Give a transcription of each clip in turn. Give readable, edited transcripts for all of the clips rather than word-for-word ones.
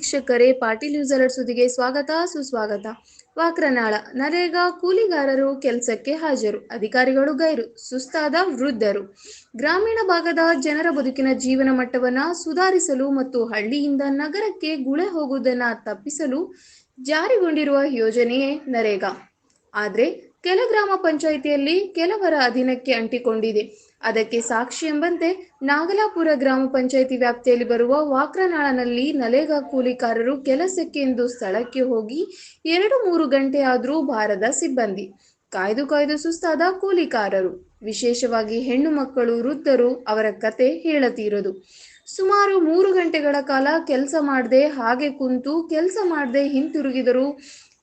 ವೀಕ್ಷಕರೇ, Patil news alert ಸುದ್ದಿಗೆ ಸ್ವಾಗತ ಸುಸ್ವಾಗತ. ವಾಕ್ರನಾಳ ನರೇಗಾ ಕೂಲಿಗಾರರು ಕೆಲಸಕ್ಕೆ ಹಾಜರು, ಅಧಿಕಾರಿಗಳು ಗೈರು, ಸುಸ್ತಾದ ವೃದ್ಧರು. ಗ್ರಾಮೀಣ ಭಾಗದ ಜನರ ಬದುಕಿನ ಜೀವನ ಮಟ್ಟವನ್ನು ಸುಧಾರಿಸಲು ಮತ್ತು ಹಳ್ಳಿಯಿಂದ ನಗರಕ್ಕೆ ಗುಳೆ ಹೋಗುವುದನ್ನು ತಪ್ಪಿಸಲು ಜಾರಿಗೊಂಡಿರುವ ಯೋಜನೆಯೇ ನರೇಗಾ. ಆದರೆ ಕೆಲ ಗ್ರಾಮ ಪಂಚಾಯಿತಿಯಲ್ಲಿ ಕೆಲವರ ಅಧೀನಕ್ಕೆ ಅಂಟಿಕೊಂಡಿದೆ. ಅದಕ್ಕೆ ಸಾಕ್ಷಿ ಎಂಬಂತೆ ನಾಗಲಾಪುರ ಗ್ರಾಮ ಪಂಚಾಯಿತಿ ವ್ಯಾಪ್ತಿಯಲ್ಲಿ ಬರುವ ವಾಕ್ರನಾಳನಲ್ಲಿ ನರೇಗಾ ಕೂಲಿಕಾರರು ಕೆಲಸಕ್ಕೆ ಎಂದು ಸ್ಥಳಕ್ಕೆ ಹೋಗಿ 2-3 ಗಂಟೆ ಆದರೂ ಬಾರದ ಸಿಬ್ಬಂದಿ, ಕಾಯ್ದು ಸುಸ್ತಾದ ಕೂಲಿಕಾರರು, ವಿಶೇಷವಾಗಿ ಹೆಣ್ಣು ಮಕ್ಕಳು, ವೃದ್ಧರು ಅವರ ಕತೆ ಹೇಳತೀರದು. ಸುಮಾರು 3 ಗಂಟೆಗಳ ಕಾಲ ಕೆಲಸ ಮಾಡದೆ ಹಾಗೆ ಕುಂತು ಕೆಲಸ ಮಾಡದೆ ಹಿಂತಿರುಗಿದರು.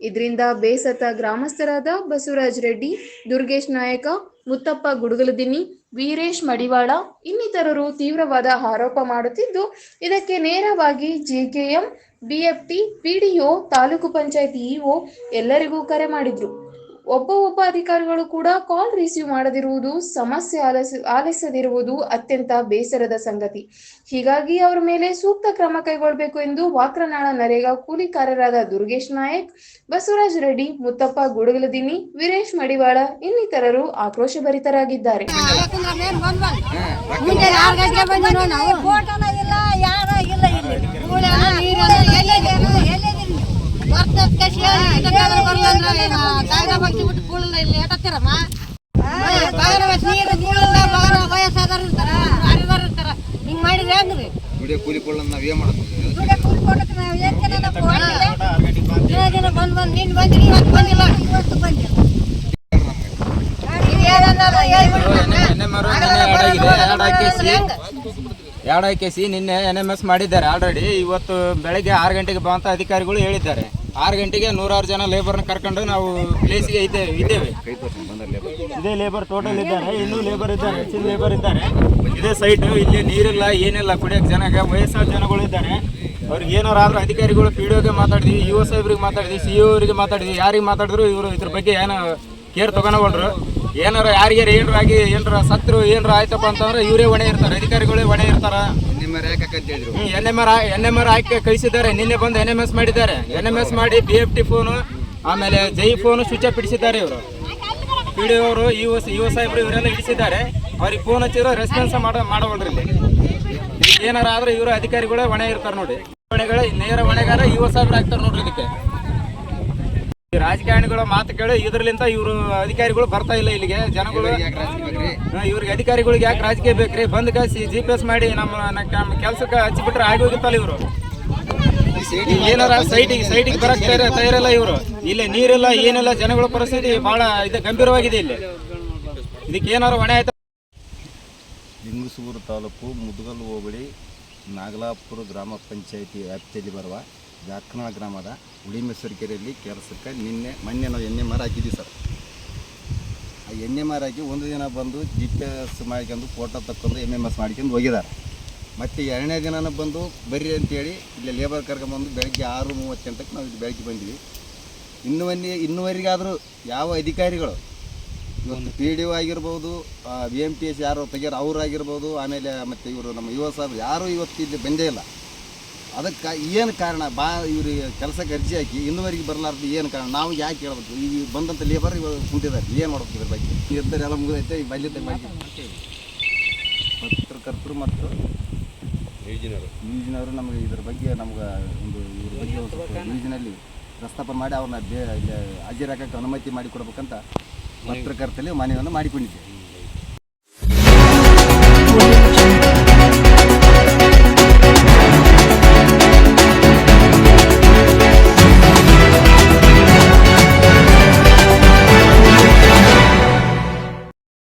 ಇದರಿಂದ ಬೇಸತ್ತ ಗ್ರಾಮಸ್ಥರಾದ ಬಸವರಾಜ ರೆಡ್ಡಿ, ದುರ್ಗೇಶ್ ನಾಯಕ, ಮುತ್ತಪ್ಪ ಗುಡುಗಲದಿನ್ನಿ, ವೀರೇಶ್ ಮಡಿವಾಳ ಇನ್ನಿತರರು ತೀವ್ರವಾದ ಆರೋಪ ಮಾಡುತ್ತಿದ್ದು, ಇದಕ್ಕೆ ನೇರವಾಗಿ ಜೆಕೆಎಂ, BFT, PDO, taluk panchayat EO ಎಲ್ಲರಿಗೂ ಕರೆ ಮಾಡಿದ್ರು. ಒಬ್ಬ ಅಧಿಕಾರಿಗಳು ಕೂಡ ಕಾಲ್ ರಿಸೀವ್ ಮಾಡದಿರುವುದು, ಸಮಸ್ಯೆ ಆಲಿಸದಿರುವುದು ಅತ್ಯಂತ ಬೇಸರದ ಸಂಗತಿ. ಹೀಗಾಗಿ ಅವರ ಮೇಲೆ ಸೂಕ್ತ ಕ್ರಮ ಕೈಗೊಳ್ಳಬೇಕು ಎಂದು ವಾಕ್ರನಾಳ ನರೇಗಾ ಕೂಲಿಕಾರರಾದ ದುರ್ಗೇಶ್ ನಾಯಕ್, ಬಸವರಾಜ ರೆಡ್ಡಿ, ಮುತ್ತಪ್ಪ ಗುಡುಗಲದಿನ್ನಿ, ವೀರೇಶ್ ಮಡಿವಾಳ ಇನ್ನಿತರರು ಆಕ್ರೋಶಭರಿತರಾಗಿದ್ದಾರೆ. ಎರಡಾಕೇಸಿ ನಿನ್ನೆ NMS ಮಾಡಿದ್ದಾರೆ ಆಲ್ರೆಡಿ. ಇವತ್ತು ಬೆಳಗ್ಗೆ 6 ಗಂಟೆಗೆ ಬಂತ ಅಧಿಕಾರಿಗಳು ಹೇಳಿದ್ದಾರೆ. 6 ಗಂಟೆಗೆ 100 ಜನ ಲೇಬರ್ನ ಕರ್ಕೊಂಡು ನಾವು ಪ್ಲೇಸ್ಗೆ ಇದ್ದೇವೆ. ಇದೇ ಲೇಬರ್ ಟೋಟಲ್ ಇದ್ದಾರೆ, ಇನ್ನೂ ಲೇಬರ್ ಇದ್ದಾರೆ, ಹೆಚ್ಚಿನ ಲೇಬರ್ ಇದ್ದಾರೆ. ಇದೇ ಸೈಟ್, ಇಲ್ಲಿ ನೀರಿಲ್ಲ ಏನಿಲ್ಲ, ಕುಡಿಯೋಕೆ ಜನಗೆ ವಯಸ್ಸಾದ ಜನಗಳು ಇದ್ದಾರೆ. ಅವ್ರಿಗೆ ಏನಾರು ಆದ್ರೂ ಅಧಿಕಾರಿಗಳು PDOಗೆ ಮಾತಾಡಿದ್ವಿ, UO ಸಾಹೇಬ್ರಿಗೆ ಮಾತಾಡಿದ್ವಿ, CO ಅವರಿಗೆ ಮಾತಾಡಿದ್ವಿ. ಯಾರಿಗೆ ಮಾತಾಡಿದ್ರು ಇವರು ಇದ್ರ ಬಗ್ಗೆ ಏನೋ ಕೇರ್ ತಗೊಂಡ್ರು. ಏನಾರ ಯಾರಿಗೆ ಏನಾರ ಸತ್ರು ಏನಾರ ಆಯ್ತಪ್ಪ ಅಂತಂದ್ರೆ ಇವರೇ ಹೊಣೆ ಇರ್ತಾರೆ, ಅಧಿಕಾರಿಗಳೇ ಹೊಣೆ ಇರ್ತಾರ. NMR ಹಾಕಿ ಕಳಿಸಿದ್ದಾರೆ. ನಿನ್ನೆ ಬಂದು NMS ಮಾಡಿದ್ದಾರೆ. NMS ಮಾಡಿ BFT ಫೋನು, ಆಮೇಲೆ ಜೈ ಫೋನು ಸ್ವಿಚ್ ಆಫ್ ಇಡಿಸಿದ್ದಾರೆ. ಇವರು PDO ಅವರು, UO ಸಾಹೇಬ್ರು ಇವರೆಲ್ಲ ಇಡಿಸಿದ್ದಾರೆ. ಅವ್ರಿಗೆ ಫೋನ್ ಹಚ್ಚಿರೋ ರೆಸ್ಪಾನ್ಸ್ ಮಾಡವಲ್ರಿ. ಇಲ್ಲಿ ಏನಾರ ಆದ್ರೆ ಇವರು ಅಧಿಕಾರಿಗಳೇ ಹೊಣೆ ಇರ್ತಾರೆ ನೋಡಿ. ನೇರ ಹೊಣೆಗಾರ UO ಸಾಹೇಬ್ರು ಆಗ್ತಾರೆ ನೋಡ್ರಿ. ಇದಕ್ಕೆ ರಾಜಕಾರಣಿಗಳ ಮಾತು ಕೇಳಿ ಇದರ್ಲಿಂದ ಇವರು ಅಧಿಕಾರಿಗಳು ಬರ್ತಾ ಇಲ್ಲ ಇಲ್ಲಿಗೆ. ಜನಗಳು ಇವ್ರಿಗೆ ಅಧಿಕಾರಿಗಳಿಗೆ ಯಾಕೆ ರಾಜಕೀಯ ಬೇಕ್ರಿ? ಬಂದ್ ಕಾಸಿ GPS ಮಾಡಿ ನಮ್ಮ ಕೆಲ್ಸಕ್ಕೆ ಹಚ್ಚಿಬಿಟ್ರೆ ಆಗೋಗಿತ್ತಲ್ಲ. ಇವರು ಏನಾರ ಸೈಟಿಗೆ ಬರಕ್ ತಯಾರಿಲ್ಲ ಇವರು. ಇಲ್ಲಿ ನೀರಿಲ್ಲ ಏನಿಲ್ಲ, ಜನಗಳ ಪರಿಸ್ಥಿತಿ ಬಹಳ ಗಂಭೀರವಾಗಿದೆ. ಇಲ್ಲಿ ಇದಕ್ಕೆ ಏನಾರು ಹೊಣೆ ಆಯ್ತು. ಲಿಂಗಸೂರು ತಾಲೂಕು ಮುದಗಲ್ ಹೋಬಳಿ ನಾಗಲಾಪುರ ಗ್ರಾಮ ಪಂಚಾಯಿತಿ ವ್ಯಾಪ್ತಿಯಲ್ಲಿ ಬರುವ ಜಾಕ್ನಾಳ ಗ್ರಾಮದ ಉಳಿಮೆಸರು ಕೆರೆಯಲ್ಲಿ ಕೆಲಸಕ್ಕೆ ಮೊನ್ನೆ ನಾವು NMR ಹಾಕಿದ್ದೀವಿ ಸರ್. ಆ NMR ಹಾಕಿ ಒಂದು ದಿನ ಬಂದು GPS ಮಾಡ್ಕೊಂಡು ಫೋಟೋ ತಕ್ಕೊಂಡು MMS ಮಾಡ್ಕೊಂಡು ಹೋಗಿದ್ದಾರೆ. ಮತ್ತು 2ನೇ ದಿನ ಬಂದು ಬರ್ರಿ ಅಂತೇಳಿ ಇಲ್ಲಿ ಲೇಬರ್ ಕರ್ಕೊಂಬಂದು ಬೆಳಗ್ಗೆ 6:38ಕ್ಕೆ ನಾವು ಇಲ್ಲಿ ಬೆಳಗ್ಗೆ ಬಂದ್ವಿ. ಇನ್ನುವರೆಗಾದರೂ ಯಾವ ಅಧಿಕಾರಿಗಳು ಇವತ್ತು PDO ಆಗಿರ್ಬೋದು, BMTS ಯಾರು ತೆಗಿಯೋರು ಅವರಾಗಿರ್ಬೋದು, ಆಮೇಲೆ ಮತ್ತು ಇವರು ನಮ್ಮ UO ಸಾಹೇಬ್ ಯಾರೂ ಇವತ್ತು ಇಲ್ಲಿ ಬಂದೇ ಇಲ್ಲ. ಅದಕ್ಕೆ ಏನು ಕಾರಣ? ಇವ್ರಿಗೆ ಕೆಲಸಕ್ಕೆ ಅರ್ಜಿ ಹಾಕಿ ಇನ್ನುವರೆಗೆ ಬರಲಾರ್ದು ಏನು ಕಾರಣ? ನಾವು ಯಾಕೆ ಹೇಳ್ಬೇಕು? ಈಗ ಬಂದಂಥ ಲೇಬರ್ ಇವಾಗ ಕುಂತಿದ್ದಾರೆ, ಏನು ಮಾಡ್ಬೇಕು ಇದ್ರ ಬಗ್ಗೆ? ಇರ್ತಾರೆ ಎಲ್ಲ ಮುಗಿದೈತೆ. ಈ ಬಲ್ಯತೆ ಮಾಡಿ ಪತ್ರಕರ್ತರು ಮತ್ತು ನ್ಯೂಜಿನವರು ನಮಗೆ ಇದ್ರ ಬಗ್ಗೆ ನಮ್ಗೆ ಇದ್ರ ಬಗ್ಗೆ ಒಂದು ಸ್ವಲ್ಪ ನ್ಯೂಜಿನಲ್ಲಿ ಪ್ರಸ್ತಾಪ ಮಾಡಿ ಅವ್ರನ್ನ ಇಲ್ಲಿ ಹಾಜರಾಗಕ್ಕೆ ಅನುಮತಿ ಮಾಡಿಕೊಡ್ಬೇಕಂತ ಪತ್ರಕರ್ತರಲ್ಲಿ ಮನವಿಯನ್ನು ಮಾಡಿಕೊಂಡಿದ್ದೆ.